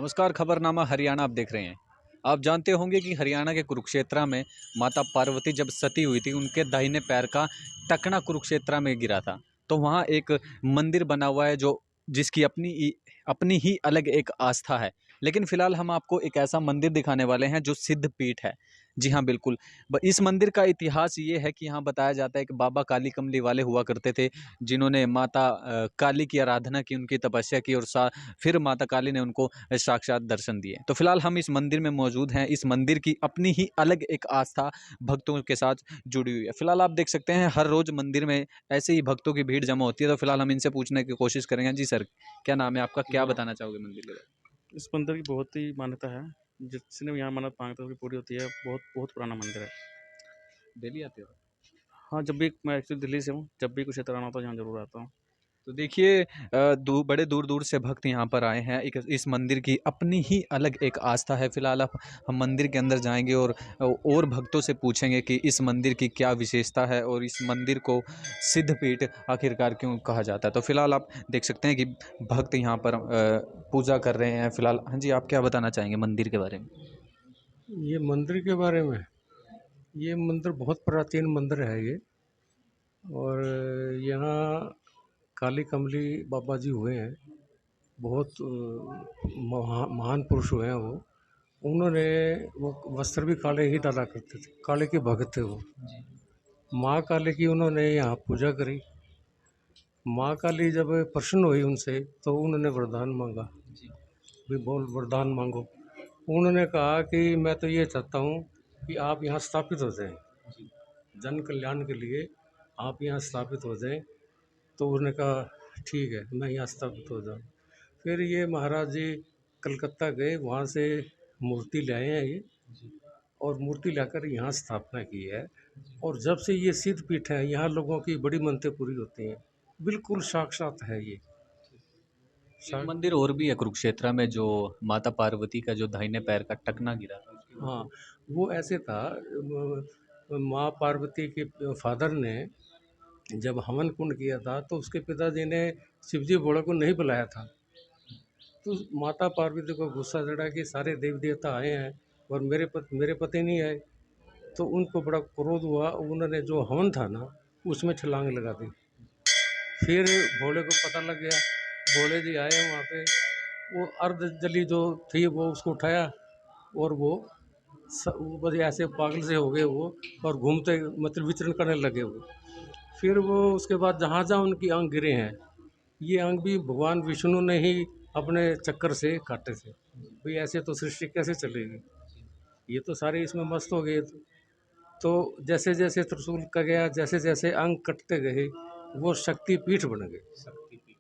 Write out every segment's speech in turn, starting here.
नमस्कार, खबरनामा हरियाणा आप देख रहे हैं। आप जानते होंगे कि हरियाणा के कुरुक्षेत्र में माता पार्वती जब सती हुई थी, उनके दाहिने पैर का टकना कुरुक्षेत्र में गिरा था। तो वहाँ एक मंदिर बना हुआ है जो जिसकी अपनी ही अलग एक आस्था है। लेकिन फिलहाल हम आपको एक ऐसा मंदिर दिखाने वाले हैं जो सिद्ध पीठ है। जी हाँ, बिल्कुल। इस मंदिर का इतिहास ये है कि यहाँ बताया जाता है कि बाबा काली कमली वाले हुआ करते थे, जिन्होंने माता काली की आराधना की, उनकी तपस्या की और फिर माता काली ने उनको साक्षात दर्शन दिए। तो फिलहाल हम इस मंदिर में मौजूद हैं। इस मंदिर की अपनी ही अलग एक आस्था भक्तों के साथ जुड़ी हुई है। फिलहाल आप देख सकते हैं हर रोज मंदिर में ऐसे ही भक्तों की भीड़ जमा होती है। तो फिलहाल हम इनसे पूछने की कोशिश करेंगे। जी सर, क्या नाम है आपका, क्या बताना चाहोगे मंदिर के बारे इस मंदिर की बहुत ही मान्यता है। जिसने भी यहाँ मन्नत मांगता है उसकी पूरी होती है। बहुत बहुत पुराना मंदिर है। में? डेली आते हो? हाँ, जब भी मैं एक्चुअली दिल्ली से हूँ, जब भी कुछ क्षेत्र आना होता है यहाँ ज़रूर आता हूँ। तो देखिए, बड़े दूर दूर से भक्त यहाँ पर आए हैं। एक इस मंदिर की अपनी ही अलग एक आस्था है। फिलहाल आप हम मंदिर के अंदर जाएंगे और भक्तों से पूछेंगे कि इस मंदिर की क्या विशेषता है और इस मंदिर को सिद्धपीठ आखिरकार क्यों कहा जाता है। तो फिलहाल आप देख सकते हैं कि भक्त यहाँ पर पूजा कर रहे हैं। फिलहाल हाँ जी, आप क्या बताना चाहेंगे मंदिर के बारे में? ये मंदिर के बारे में, ये मंदिर बहुत प्राचीन मंदिर है ये। और यहाँ काली कमली बाबा जी हुए हैं। बहुत महान पुरुष हुए हैं वो। उन्होंने वो वस्त्र भी काले ही डाला करते थे, काले के भक्त थे वो। माँ काली की उन्होंने यहाँ पूजा करी। माँ काली जब प्रसन्न हुई उनसे तो उन्होंने वरदान मांगा, भी बोल वरदान मांगो। उन्होंने कहा कि मैं तो ये चाहता हूँ कि आप यहाँ स्थापित हो जाएं, जन कल्याण के लिए आप यहाँ स्थापित हो जाएं। तो उन्होंने कहा ठीक है, मैं यहाँ स्थापित हो जाऊँ। फिर ये महाराज जी कलकत्ता गए, वहाँ से मूर्ति लाए हैं ये, और मूर्ति लाकर यहाँ स्थापना की है। और जब से ये सिद्ध पीठ है, यहाँ लोगों की बड़ी मनतें पूरी होती हैं। बिल्कुल साक्षात है ये। एक मंदिर और भी है कुरुक्षेत्र में जो माता पार्वती का जो दाहिने पैर का टकना गिरा था, उसके बारे में? हाँ, वो ऐसे था। माँ पार्वती के फादर ने जब हवन कुंड किया था तो उसके पिताजी ने शिवजी भोले को नहीं बुलाया था। तो माता पार्वती को गुस्सा चढ़ा कि सारे देव देवता आए हैं और मेरे पति नहीं आए। तो उनको बड़ा क्रोध हुआ। उन्होंने जो हवन था ना, उसमें छलांग लगा दी। फिर भोले को पता लग गया। भोले जी आए वहाँ पे, वो अर्ध जली जो थी वो उसको उठाया, और वो वो बस ऐसे पागल से हो गए वो, और घूमते मतलब विचरण करने लगे वो। फिर वो उसके बाद जहाँ जहाँ उनकी अंग गिरे हैं, ये अंग भी भगवान विष्णु ने ही अपने चक्कर से काटे थे। भाई ऐसे तो सृष्टि कैसे चलेगी, ये तो सारे इसमें मस्त हो गए। तो जैसे जैसे त्रिशूल का गया, जैसे जैसे अंग कटते गए, वो शक्ति पीठ बन गए। शक्तिपीठ।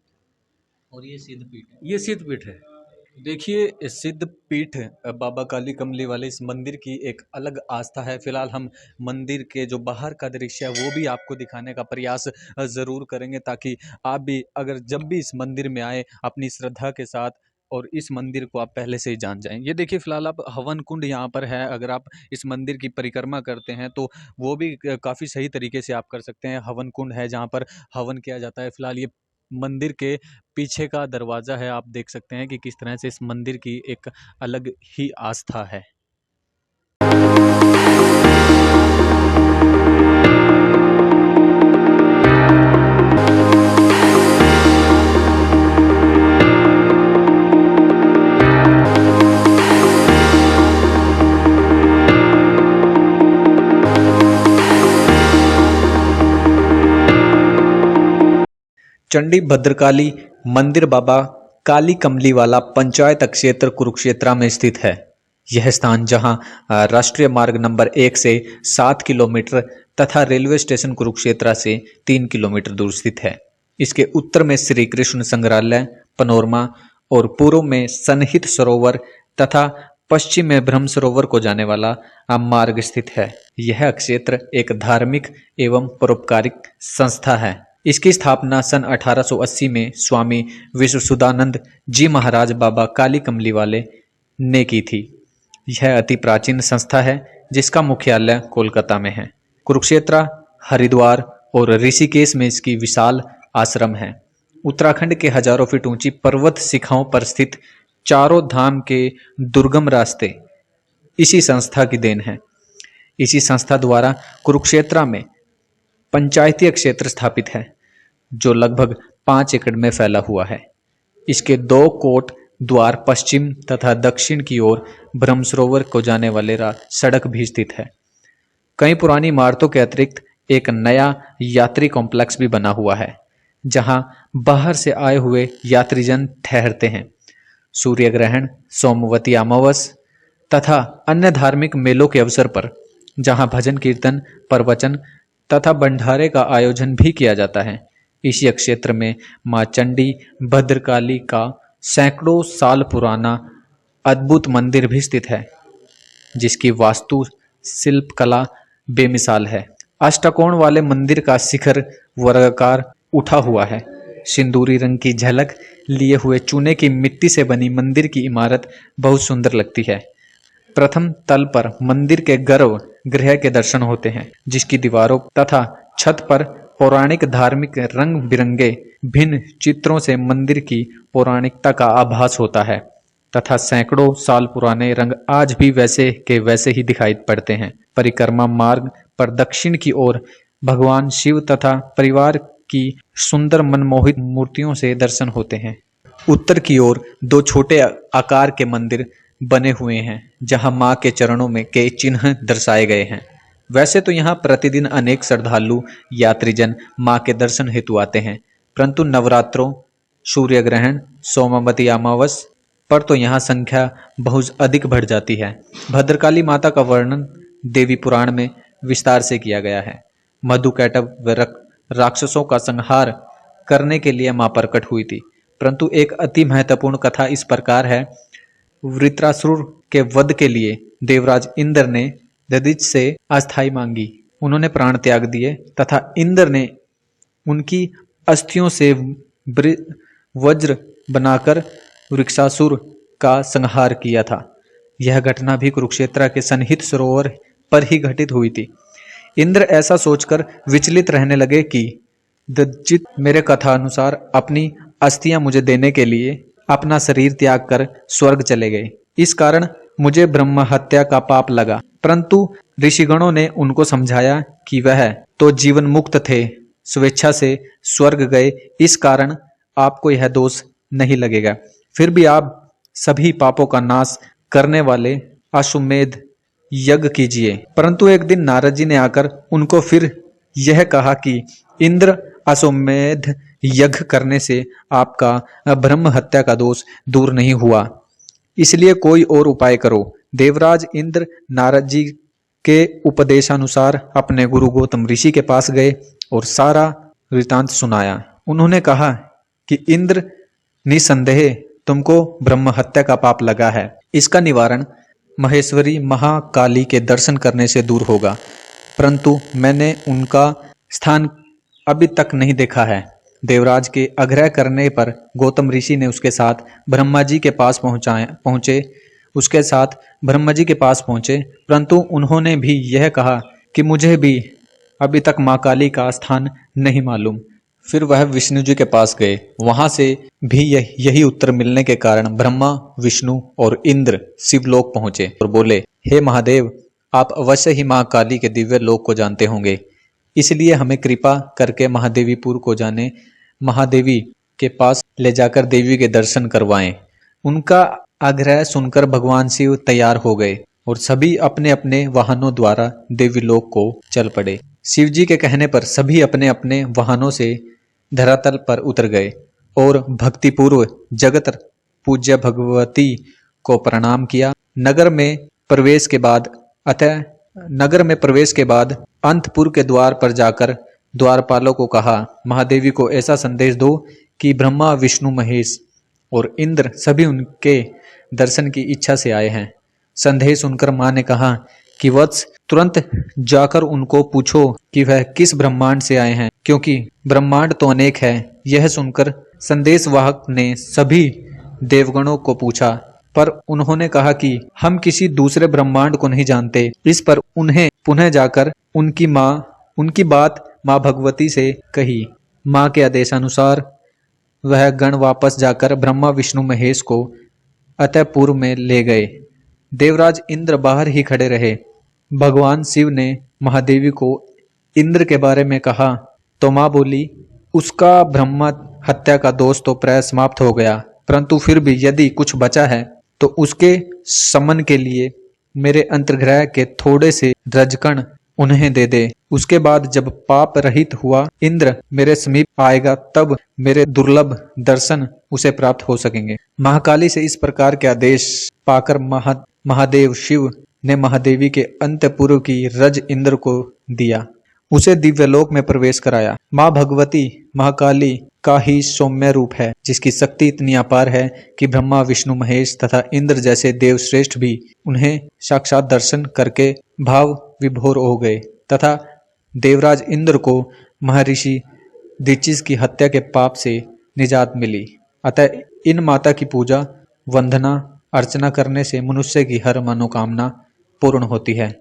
और ये सिद्धपीठ है। ये सिद्ध पीठ है। देखिए, सिद्ध पीठ बाबा काली कमली वाले इस मंदिर की एक अलग आस्था है। फिलहाल हम मंदिर के जो बाहर का दृश्य है वो भी आपको दिखाने का प्रयास ज़रूर करेंगे, ताकि आप भी अगर जब भी इस मंदिर में आए अपनी श्रद्धा के साथ और इस मंदिर को आप पहले से ही जान जाएं। ये देखिए, फिलहाल आप हवन कुंड यहाँ पर है। अगर आप इस मंदिर की परिक्रमा करते हैं तो वो भी काफ़ी सही तरीके से आप कर सकते हैं। हवन कुंड है जहाँ पर हवन किया जाता है। फिलहाल ये मंदिर के पीछे का दरवाज़ा है। आप देख सकते हैं कि किस तरह से इस मंदिर की एक अलग ही आस्था है। चंडी भद्रकाली मंदिर बाबा काली कमली वाला पंचायत क्षेत्र कुरुक्षेत्र में स्थित है। यह स्थान जहां राष्ट्रीय मार्ग नंबर 1 से 7 किलोमीटर तथा रेलवे स्टेशन कुरुक्षेत्र से 3 किलोमीटर दूर स्थित है। इसके उत्तर में श्री कृष्ण संग्रहालय पनोरमा और पूर्व में सन्निहित सरोवर तथा पश्चिम में ब्रह्म सरोवर को जाने वाला मार्ग स्थित है। यह क्षेत्र एक धार्मिक एवं परोपकारिक संस्था है। इसकी स्थापना सन 1880 में स्वामी विश्वसुदानंद जी महाराज बाबा काली कमली वाले ने की थी। यह अति प्राचीन संस्था है जिसका मुख्यालय कोलकाता में है। कुरुक्षेत्र, हरिद्वार और ऋषिकेश में इसकी विशाल आश्रम है। उत्तराखंड के हजारों फीट ऊंची पर्वत शिखाओं पर स्थित चारों धाम के दुर्गम रास्ते इसी संस्था की देन है। इसी संस्था द्वारा कुरुक्षेत्र में पंचायतीय क्षेत्र स्थापित है जो लगभग 5 एकड़ में फैला हुआ है। इसके 2 कोट द्वार पश्चिम तथा दक्षिण की ओर ब्रह्मसरोवर को जाने वाले सड़क भी स्थित है। कई पुरानी इमारतों के अतिरिक्त एक नया यात्री कॉम्प्लेक्स भी बना हुआ है जहां बाहर से आए हुए यात्रीजन ठहरते हैं। सूर्य ग्रहण, सोमवती अमावस तथा अन्य धार्मिक मेलों के अवसर पर जहां भजन कीर्तन, प्रवचन तथा भंडारे का आयोजन भी किया जाता है। इसी क्षेत्र में मां चंडी भद्रकाली का सैकड़ों साल पुराना अद्भुत मंदिर भी स्थित है जिसकी वास्तु शिल्पकला बेमिसाल है। अष्टकोण वाले मंदिर का शिखर वर्गाकार उठा हुआ है। सिंदूरी रंग की झलक लिए हुए चूने की मिट्टी से बनी मंदिर की इमारत बहुत सुंदर लगती है। प्रथम तल पर मंदिर के गर्भ गृह के दर्शन होते हैं जिसकी दीवारों तथा छत पर पौराणिक धार्मिक रंग बिरंगे भिन्न चित्रों से मंदिर की पौराणिकता का आभास होता है तथा सैकड़ों साल पुराने रंग आज भी वैसे के वैसे ही दिखाई पड़ते हैं। परिक्रमा मार्ग पर दक्षिण की ओर भगवान शिव तथा परिवार की सुंदर मनमोहित मूर्तियों से दर्शन होते हैं। उत्तर की ओर 2 छोटे आकार के मंदिर बने हुए हैं जहां मां के चरणों में के चिन्ह दर्शाए गए हैं। वैसे तो यहाँ प्रतिदिन अनेक श्रद्धालु यात्रीजन मां के दर्शन हेतु आते हैं, परंतु नवरात्रों, सूर्य ग्रहण, सोमवती अमावस पर तो यहाँ संख्या बहुत अधिक बढ़ जाती है। भद्रकाली माता का वर्णन देवी पुराण में विस्तार से किया गया है। मधुकैटभ व राक्षसों का संहार करने के लिए मां प्रकट हुई थी, परंतु एक अति महत्वपूर्ण कथा इस प्रकार है। वृत्रासुर के वध के लिए देवराज इंद्र ने दधिच से अस्थाई मांगी। उन्होंने प्राण त्याग दिए तथा इंद्र ने उनकी अस्थियों से वज्र बनाकर वृक्षासुर का संहार किया था। यह घटना भी कुरुक्षेत्र के सन्निहित सरोवर पर ही घटित हुई थी। इंद्र ऐसा सोचकर विचलित रहने लगे कि दधिच मेरे कथा अनुसार अपनी अस्थियां मुझे देने के लिए अपना शरीर त्याग कर स्वर्ग चले गए। इस कारण मुझे ब्रह्म हत्या का पाप लगा, परंतु ऋषिगणों ने उनको समझाया कि वह तो जीवन मुक्त थे, स्वेच्छा से स्वर्ग गए, इस कारण आपको यह दोष नहीं लगेगा। फिर भी आप सभी पापों का नाश करने वाले अश्वमेध यज्ञ कीजिए। परंतु एक दिन नारद जी ने आकर उनको फिर यह कहा कि इंद्र, अश्वमेध यज्ञ करने से आपका ब्रह्म हत्या का दोष दूर नहीं हुआ, इसलिए कोई और उपाय करो। देवराज इंद्र नारद जी के उपदेशानुसार अपने गुरु गौतम ऋषि के पास गए और सारा वृतांत सुनाया। उन्होंने कहा कि इंद्र, निसंदेह तुमको ब्रह्म हत्या का पाप लगा है। इसका निवारण महेश्वरी महाकाली के दर्शन करने से दूर होगा, परंतु मैंने उनका स्थान अभी तक नहीं देखा है। देवराज के आग्रह करने पर गौतम ऋषि ने उसके साथ ब्रह्मा जी के पास पहुंचे, परंतु उन्होंने भी यह कहा कि मुझे भी अभी तक मां काली का स्थान नहीं मालूम। फिर वह विष्णु जी के पास गए। वहां से भी यही उत्तर मिलने के कारण ब्रह्मा, विष्णु और इंद्र शिवलोक पहुंचे और बोले, हे महादेव, आप अवश्य ही मां काली के दिव्य लोक को जानते होंगे, इसलिए हमें कृपा करके महादेवीपुर को जाने, महादेवी के पास ले जाकर देवी के दर्शन करवाएं। उनका आग्रह सुनकर भगवान शिव तैयार हो गए और सभी अपने अपने वाहनों द्वारा देवी लोक को चल पड़े। शिव जी के कहने पर सभी अपने अपने वाहनों से धरातल पर उतर गए और भक्तिपूर्व जगत पूज्य भगवती को प्रणाम किया। नगर में प्रवेश के बाद अंतपुर के द्वार पर जाकर द्वारपालों को कहा, महादेवी को ऐसा संदेश दो कि ब्रह्मा, विष्णु, महेश और इंद्र सभी उनके दर्शन की इच्छा से आए हैं। संदेश सुनकर मां ने कहा कि वत्स, तुरंत जाकर उनको पूछो कि वह किस ब्रह्मांड से आए हैं, क्योंकि ब्रह्मांड तो अनेक है। यह सुनकर संदेशवाहक ने सभी देवगणों को पूछा, पर उन्होंने कहा कि हम किसी दूसरे ब्रह्मांड को नहीं जानते। इस पर उन्हें पुनः जाकर उनकी बात मां भगवती से कही। मां के आदेशानुसार वह गण वापस जाकर ब्रह्मा, विष्णु, महेश को अतःपुर में ले गए। देवराज इंद्र बाहर ही खड़े रहे। भगवान शिव ने महादेवी को इंद्र के बारे में कहा तो मां बोली, उसका ब्रह्म हत्या का दोष तो प्राय समाप्त हो गया, परंतु फिर भी यदि कुछ बचा है तो उसके शमन के लिए मेरे अंतर्ग्रह के थोड़े से रजकण उन्हें दे दे। उसके बाद जब पाप रहित हुआ इंद्र मेरे समीप आएगा तब मेरे दुर्लभ दर्शन उसे प्राप्त हो सकेंगे। महाकाली से इस प्रकार के आदेश पाकर महादेव शिव ने महादेवी के अंतपुर की रज इंद्र को दिया, उसे दिव्यलोक में प्रवेश कराया। माँ भगवती महाकाली का ही सौम्य रूप है, जिसकी शक्ति इतनी अपार है कि ब्रह्मा विष्णु महेश तथा इंद्र जैसे देव श्रेष्ठ भी उन्हें साक्षात दर्शन करके भाव विभोर हो गए तथा देवराज इंद्र को महर्षि दीक्षित की हत्या के पाप से निजात मिली। अतः इन माता की पूजा वंदना अर्चना करने से मनुष्य की हर मनोकामना पूर्ण होती है।